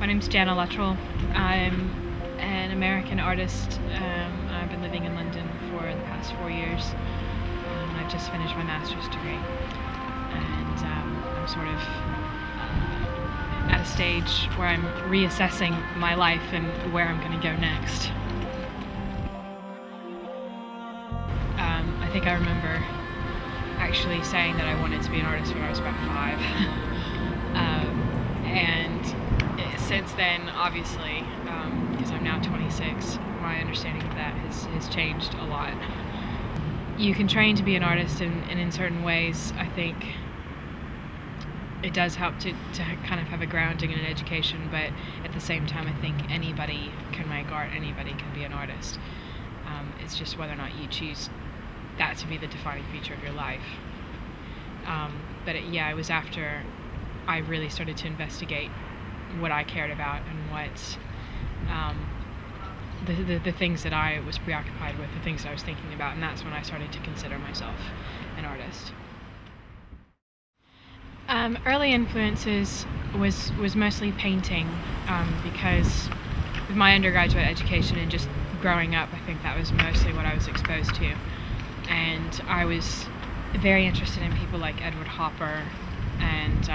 My name's Janna Luttrell. I'm an American artist. I've been living in London for the past 4 years. I've just finished my master's degree, and I'm sort of at a stage where I'm reassessing my life and where I'm going to go next. I think I remember actually saying that I wanted to be an artist when I was about 5. And since then, obviously, because I'm now 26, my understanding of that has changed a lot. You can train to be an artist, and in certain ways, I think it does help to kind of have a grounding in an education, but at the same time, I think anybody can make art, anybody can be an artist. It's just whether or not you choose that to be the defining feature of your life. Yeah, it was after I really started to investigate what I cared about and what the things that I was preoccupied with, the things that I was thinking about, and that's when I started to consider myself an artist. Early influences was mostly painting, because with my undergraduate education and just growing up, I think that was mostly what I was exposed to. And I was very interested in people like Edward Hopper and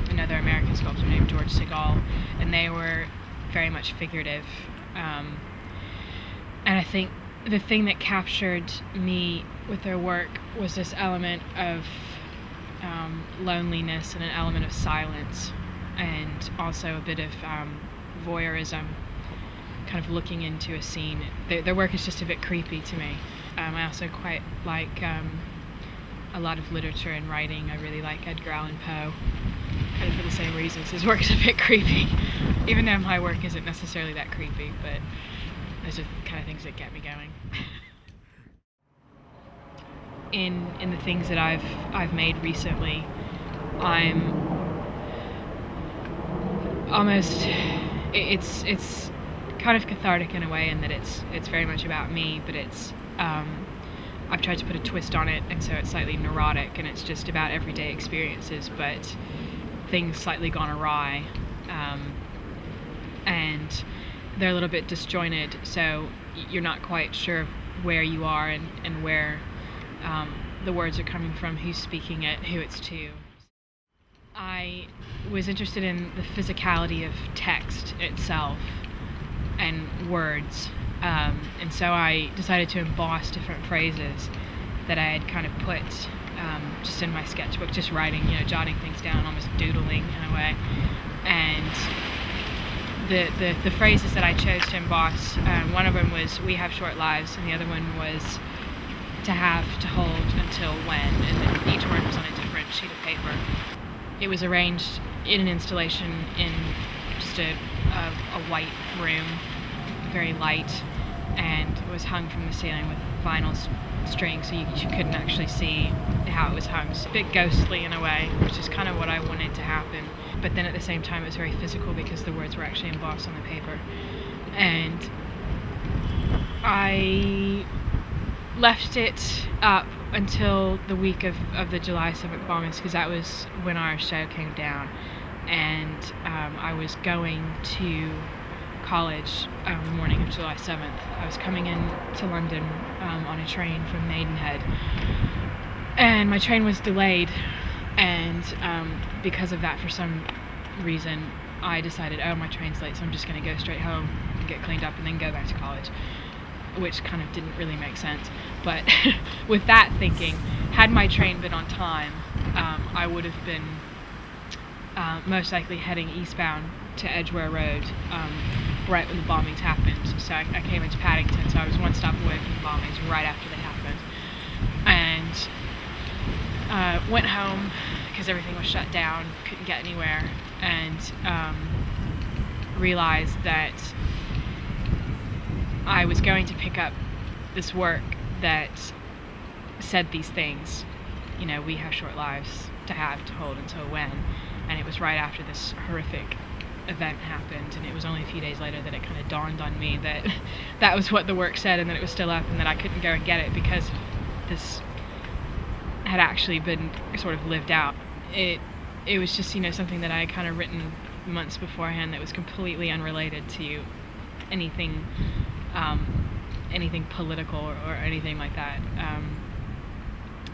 another American sculptor named George Segal, and they were very much figurative. And I think the thing that captured me with their work was this element of loneliness and an element of silence, and also a bit of voyeurism, kind of looking into a scene. Their work is just a bit creepy to me. I also quite like a lot of literature and writing. I really like Edgar Allan Poe, kind of for the same reasons. His work's a bit creepy, even though my work isn't necessarily that creepy, but those are the kind of things that get me going. In the things that I've made recently, I'm almost, it's kind of cathartic in a way, in that it's very much about me, but it's I've tried to put a twist on it, and so it's slightly neurotic, and it's just about everyday experiences, but things slightly gone awry, and they're a little bit disjointed, so you're not quite sure where you are and where the words are coming from, who's speaking it, who it's to. I was interested in the physicality of text itself and words. And so I decided to emboss different phrases that I had kind of put just in my sketchbook, just writing, jotting things down, almost doodling in a way. And the phrases that I chose to emboss, one of them was "we have short lives," and the other one was "to have, to hold, until when," and then each word was on a different sheet of paper. It was arranged in an installation in just a white room, very light, and it was hung from the ceiling with vinyl string, so you couldn't actually see how it was hung. It's a bit ghostly in a way, which is kind of what I wanted to happen, but then at the same time it was very physical because the words were actually embossed on the paper. And I left it up until the week of the July 7th bombings, because that was when our show came down, and I was going to college the morning of July 7th. I was coming in to London on a train from Maidenhead, and my train was delayed, and because of that, for some reason, I decided, oh, my train's late, so I'm just going to go straight home and get cleaned up and then go back to college, which kind of didn't really make sense. But with that thinking, had my train been on time, I would have been most likely heading eastbound to Edgware Road right when the bombings happened. So I came into Paddington, so I was one stop away from the bombings right after they happened, and went home because everything was shut down, couldn't get anywhere, and realized that I was going to pick up this work that said these things, we have short lives, to have, to hold, until when. And it was right after this horrific event happened, and it was only a few days later that it kind of dawned on me that that was what the work said, and that it was still up, and that I couldn't go and get it because this had actually been sort of lived out. It was just, something that I had kind of written months beforehand that was completely unrelated to anything anything political or anything like that.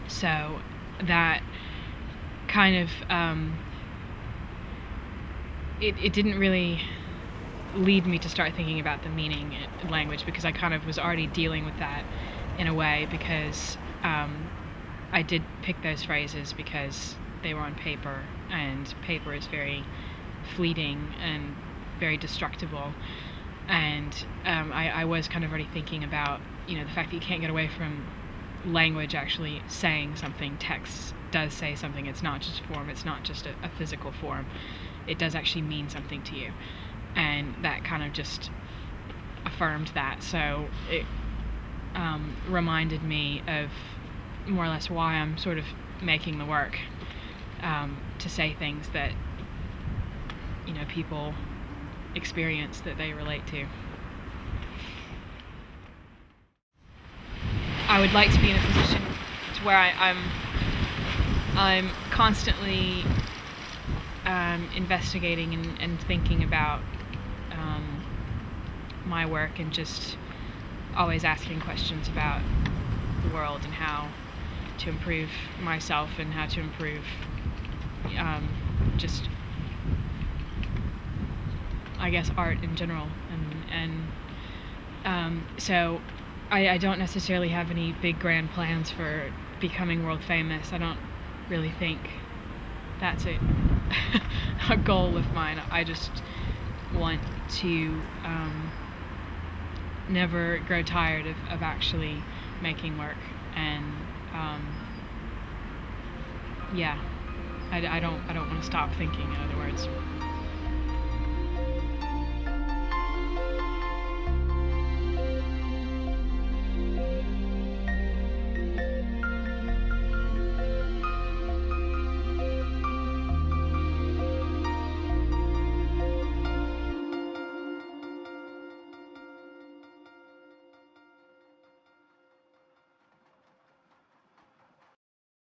So that kind of it didn't really lead me to start thinking about the meaning in language, because I kind of was already dealing with that in a way, because I did pick those phrases because they were on paper, and paper is very fleeting and very destructible, and I was kind of already thinking about, the fact that you can't get away from language actually saying something. Text does say something. It's not just form, it's not just a physical form. It does actually mean something to you, and that kind of just affirmed that. So it reminded me of more or less why I'm sort of making the work, to say things that people experience, that they relate to. I would like to be in a position to where I'm constantly investigating and thinking about my work, and just always asking questions about the world and how to improve myself and how to improve just, I guess, art in general. And so I don't necessarily have any big grand plans for becoming world famous. I don't really think that's a goal of mine. I just want to never grow tired of actually making work, and yeah, I don't want to stop thinking, in other words.